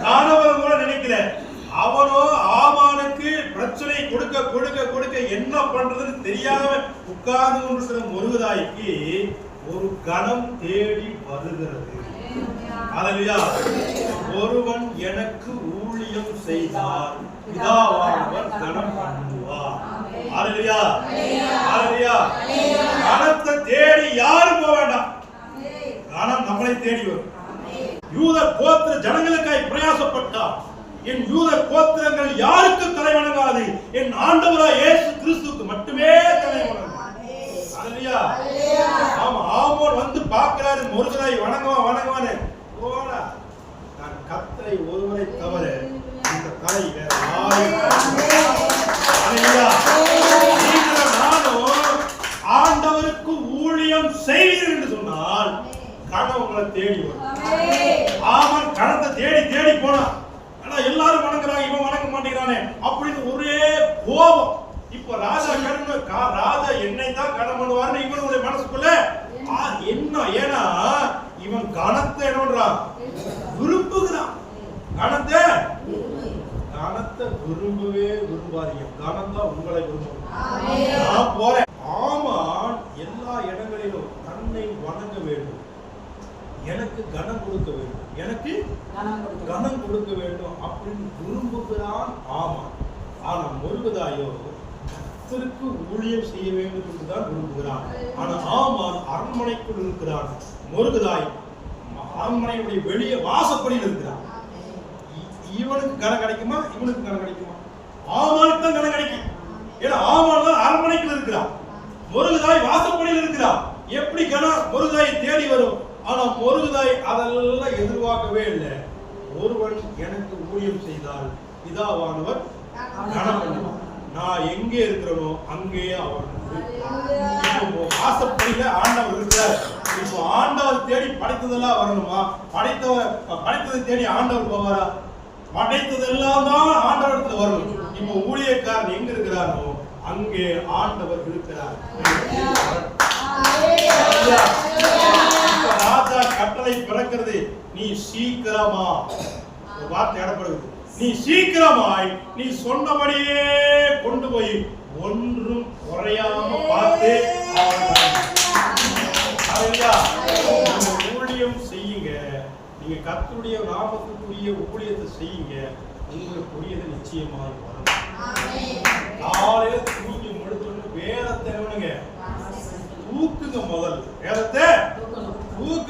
காணவன் கூட நினைக்கல. அவனோ ஆமானுக்கு பிரச்சனை கொடுக்க கொடுக்க கொடுக்க என்ன பண்றதுன்னு தெரியாம உட்கார்ந்து கொண்டிருக்கிற முருகதாய்க்கு ஒரு கணம் தேடி வருகிறது. அல்லேலூயா. ஒருவன் எனக்கு ஊழியம் செய்தார் பிதாவானவர் கணம் பண்ணுவார். அல்லேலூயா. அல்லேலூயா. கணத்தை தேடி யாரும் போக வேண்டாம். கணம் நம்மளை தேடி வரும். யூத கோத்திர ஜனங்களுக்காய் பிரயாசப்பட்டார். என் யூத கோத்திரங்கள் யாருக்கு தலை வணங்காது, என் ஆண்டவராய் இயேசு கிறிஸ்துவுக்கு மட்டுமே தலை வணங்கும். அல்லேலூயா. ஆமா, ஆமோன் வந்து பார்க்கிறாரு, முருகனை வணங்குவானே. போடா, நான் கர்த்தரை ஒருவரை தவிர இந்த தலை வேற நானும் ஆண்டவருக்கு ஊழியம் செய்வீர்கள் என்று சொன்னால் கணம் உங்களை தேடி வரும். ஆமன் கணத்தை தேடி தேடி போனான். ஆனா எல்லாரும் வணங்குறாங்க, இவன் வணங்க மாட்டேங்கிறானே அப்படின்னு ஒரே கோபம். இப்ப ராஜா ராஜா என்னை தான் கணம் பண்ணுவாருன்னு இவனுடைய மனசுக்குள்ள என்ன, ஏன்னா இவன் கணத்தை என்னன்றான் விரும்புகிறான். கணத்தை விரும்பவே விரும்பாதீங்க. கணம் தான் உங்களை விரும்பும். நான் போறேன். ஆமான் எல்லா இடங்களிலும் தன்னை வணங்க வேண்டும், எனக்கு கனம் கொடுக்க வேண்டும், எனக்கு கனம் கொடுக்க வேண்டும் அப்படின்னு விரும்புகிறான் ஆமான். ஆனா முருகதாயோ கர்த்தருக்கு ஊழியம் செய்ய வேண்டும் என்றுதான் விரும்புகிறான். ஆனா ஆமான் அரண்மனைக்குள் இருக்கிறான். முருகதாய் அரண்மனையுடைய வெளியே வாசப்படியில் இருக்கிறான். இவனுக்கு கனம் கிடைக்குமா, இவனுக்கு கனம் கிடைக்குமா? ஆமானுக்கு தான் கனம் கிடைக்கும். ஏன்னா ஆமான் தான் அரண்மனைக்குள் இருக்கிறான், முருகதாய் வாசப்படியில் இருக்கிறான். எப்படி கனம் முருகதாயை தேடி வரும்? ஆனா முருகதாய் அதெல்லாம் எதிர்பார்க்கவே இல்லை. ஒருவன் எனக்கு ஊழியம் செய்தால் பிதாவானவர் கனம் பண்ணுவார். நான் எங்கே இருக்கிறனோ அங்கே அவர் வாசப்படியில ஆண்டவர் இருக்கிறார். இப்போ ஆண்டவர் தேடி படைத்ததெல்லாம் வரணுமா? படைத்ததை தேடி ஆண்டவர் போவாரா? படைத்ததெல்லாம் தான் ஆண்டவருக்கு வரணும். இப்போ ஊழியக்காரன் எங்க இருக்கிறாரோ அங்கே ஆண்டவர் இருக்கிறார். ராஜா கட்டளை பிறக்கிறது, நீ சீக்கிரமா, வார்த்தை இடப்படுகிறது, நீ சீக்கிரமாய் நீ சொன்னபடியே கொண்டு போய் ஒன்றும் குறையாம பார்த்து ஊழியம் செய்யுங்க. நீங்க கர்த்தருடைய நாமத்துக்குரிய ஊழியத்தை செய்யுங்க, உங்களுக்குரியது நிச்சயமாய் வரும். காலையில தூங்கி முடிச்சோன்னு வேதத்தை தூக்குங்க. முதல் வேதத்தை தூக்க